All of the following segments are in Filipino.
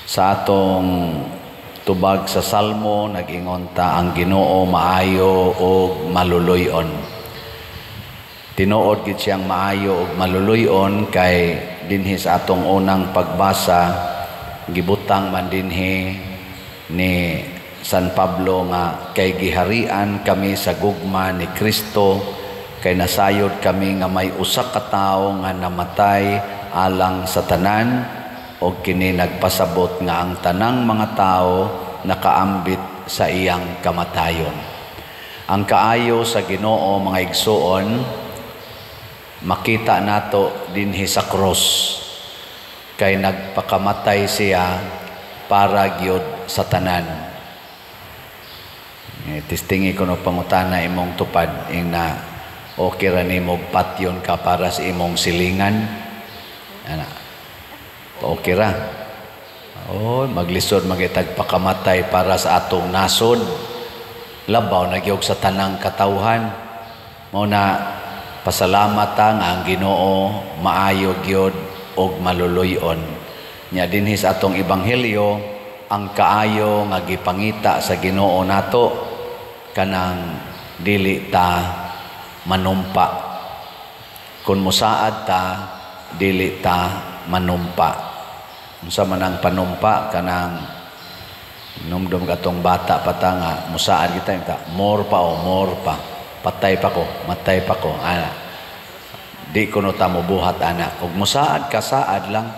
Sa atong tubag sa Salmo, nag-ingon ta, ang Ginoo maayo o maluluyon. Tinuod gid siyang maayo o maluluyon kay dinhi sa atong unang pagbasa, gibutang man dinhi ni San Pablo nga kay giharian kami sa gugma ni Kristo, kay nasayod kami nga may usa ka tawo nga namatay alang sa tanan, o kini nagpasabot nga ang tanang mga tao nakaambit sa iyang kamatayon. Ang kaayo sa Ginoo, mga igsoon, makita nato dinhi sa cross, kay nagpakamatay siya para gyud sa tanan. Tistingi ko no pangutana imong tupad ing na okay ra nimo patyon ka para sa imong silingan. Ana, okay ra. Maglisod magitag pakamatay para sa atong nasod. Labaw na gyud sa tanang katawhan. Mao na pasalamat nga ang Ginoo maayo gyud og maluluyon. Nya dinhi sa atong ebanghelyo, ang kaayo nga gipangita sa Ginoo nato kanang dili ta manumpa. Kung musaad ta, dili ta manumpa. Unsa man ang panumpa, kanang numdum katong bata pa ta nga musaad kita ta, more pa, patay pa ko, matay pa ko, ana. Di kuno ta mobuhat ana. Ug musaad ka, saad lang.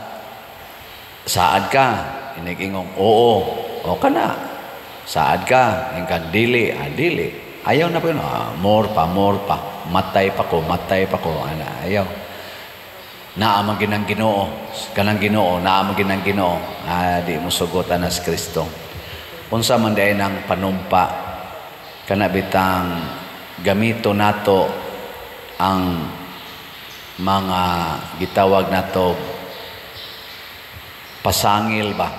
Saad ka, inigingong oo, o kana. Saad ka, ingkang dili, dili. Ayaw na po yun, more pa, matay pa ko, ana, ayaw. Naamang ginang Ginoo, kanang Ginoo, naamang ginang Ginoo, di mo sugotan na sa Kristo. Unsa man di ay ng panumpa, kanabitang gamito nato ang mga gitawag nato pasangil ba,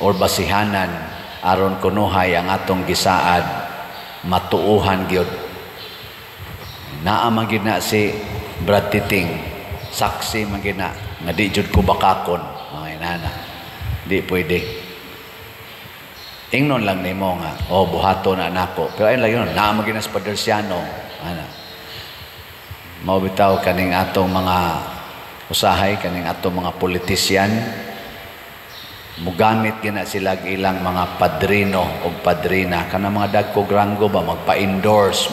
or basihanan, aron kunuhay ang atong gisaad, matuuhan gyud. Naamang gina si Brad Titing, saksi man gina nga di jud ko bakakon, mga inana, di pwede. Ingnon lang nimo nga buhato na nako, pero ayun lang yun, naamang gina sa Padersiano, ana. Mao bitaw kaning atong mga usahay, kaning atong mga politisyan, mugamit gina sila ilang mga padrino o padrina, kanang mga dagkog ranggo ba magpa-endorse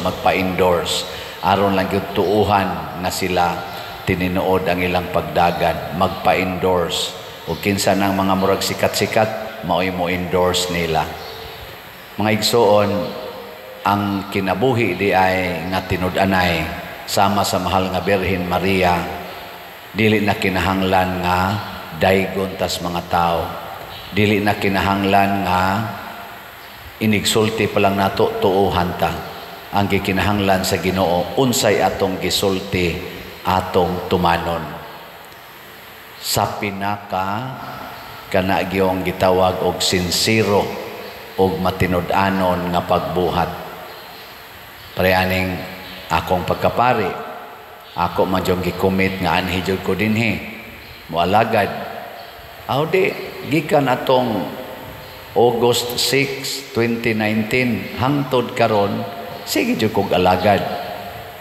aron lang gyud tuuhan nga sila tininuod ang ilang pagdagan, magpa-endorse, o kinsa nang mga murag sikat-sikat mao'y mo endorse nila. Mga igsoon, ang kinabuhi di ay nga tinud-anay sama sa mahal nga Birhen Maria, dili na kinahanglan nga daygon tas mga tao, dili na kinahanglan nga inigsulti pa lang nato tuuhan ta. Ang gikinahanglan sa Ginoo, unsay atong gisulti, atong tumanon. Sa pinaka kana gyong gitawag og sinsiro og matinud-anon nga pagbuhat. Pareaning akong pagkapari, ako man jong gikomit nga anhi jud ko dinhi moalagad. Di gikan atong August 6, 2019 hangtod karon, sige jud kog alagad.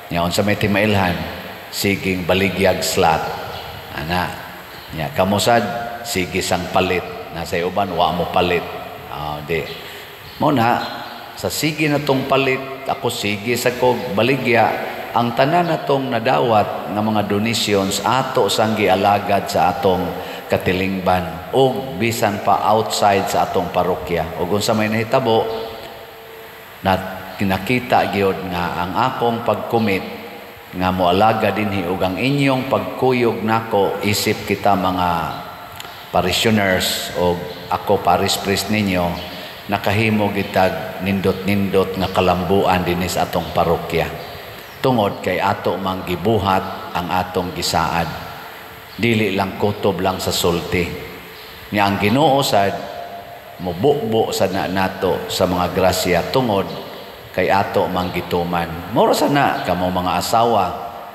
Nyaon sa may timailhan, siging baligyag slot, ana. Nya kamusad, sige sang palit, nasa uban wa mo palit. Di mo na sa sige na tong palit, ako sige sa kog baligya, ang tanan natong nadawat nga mga donations ato sang gialagad sa atong katilingban o bisan pa outside sa atong parokya. O kung sa may nahitabo na kinakita gyud nga ang akong pagkumit nga moalaga dinhi ug ang inyong pagkuyog nako, isip kita mga parishioners o ako parish priest ninyo, nakahimo gitag nindot-nindot nga kalambuan dinhi sa atong parokya. Tungod kay ato mang gibuhat ang atong gisaad, dili lang kutob lang sa sulti. Nga ang Ginoo sad mubukbo sad na nato sa mga grasya tungod kay ato mang gituman. Moro sana kamo mga asawa,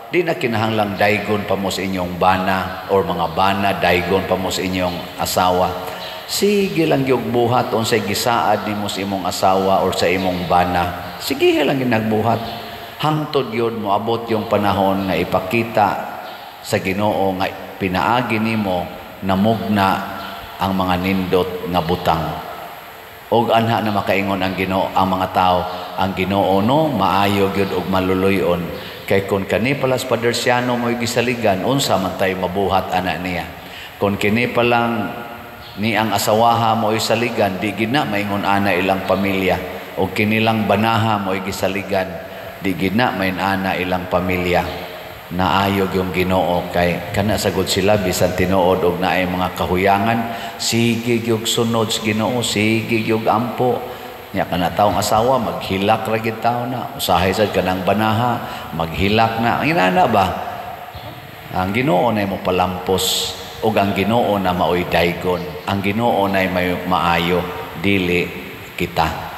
di na kinahanglang daygon pa mo sa inyong bana, or mga bana daygon pa mo sa inyong asawa. Sige lang yung buhat unsay gisaad nimo sa imong asawa or sa imong bana. Sige lang yung nagbuhat. Hangtod yun mo abot yung panahon nga ipakita sa Ginoo nga pinaagi nimo namugna ang mga nindot nga butang. Og anha na makaingon ang Ginoo ang mga tao, ang Ginoo no maayo gyud og maluluyon kay kun kani palas padersyano mo gisaligan unsa man tay mabuhat ana niya. Kun kini palang ni ang asawaha mo isaligan di gid na maingon ana ilang pamilya og kinilang banaha mo gisaligan di gid na main ana ilang pamilya. Naayog yung Ginoo kay kana sagod sila bisan tinuod og naay mga kahuyangan sige gyud sunod sa Ginoo, sige gyud ampo nya kana taong asawa maghilak ra gid tawo na usahay sad kanang banaha maghilak na ang inana ba ang Ginoo na mo palampos ug ang Ginoo na maoy daygon ang Ginoo na may maayo dili kita.